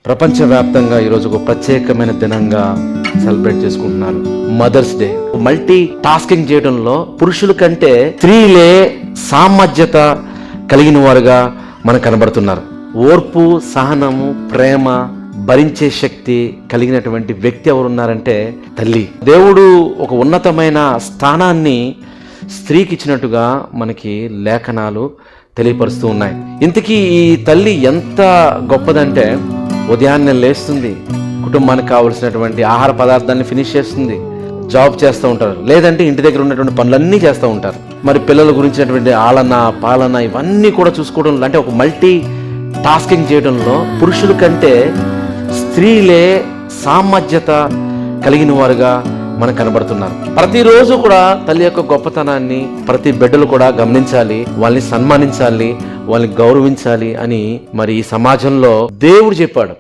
ప్రపంచవ్యాప్తంగా ఈరోజు ఒక ప్రత్యేకమైన దినంగా సెలబ్రేట్ చేసుకుంటున్నారు. Mothers day. మల్టీ టాస్కింగ్ చేయడంలో పురుషుల కంటే స్త్రీలే సామర్థ్యత కలిగిన వారుగా మనకు కనబడుతున్నారు. ఓర్పు, సహనము, ప్రేమ, భరించే శక్తి కలిగినటువంటి వ్యక్తి ఎవరున్నారంటే తల్లి. దేవుడు ఒక ఉన్నతమైన స్థానాన్ని స్త్రీకి ఇచ్చినట్టుగా మనకి లేఖనాలు తెలియపరుస్తూ ఉన్నాయి. ఇంతకీ ఈ తల్లి ఎంత గొప్పదంటే ఉదయాన్నే లేస్తుంది, కుటుంబానికి కావలసినటువంటి ఆహార పదార్థాన్ని ఫినిష్ చేస్తుంది, జాబ్ చేస్తూ ఉంటారు, లేదంటే ఇంటి దగ్గర ఉన్నటువంటి పనులన్నీ చేస్తూ ఉంటారు. మరి పిల్లల గురించినటువంటి ఆలన పాలన ఇవన్నీ కూడా చూసుకోవడం, అంటే ఒక మల్టీ టాస్కింగ్ చేయడంలో పురుషుల కంటే స్త్రీలే సామర్థ్యత కలిగిన వారుగా మనకు కనబడుతున్నారు. ప్రతిరోజు కూడా తల్లి యొక్క గొప్పతనాన్ని ప్రతి బిడ్డలు కూడా గమనించాలి, వాళ్ళని సన్మానించాలి, వాళ్ళని గౌరవించాలి అని మరి ఈ సమాజంలో దేవుడు చెప్పాడు.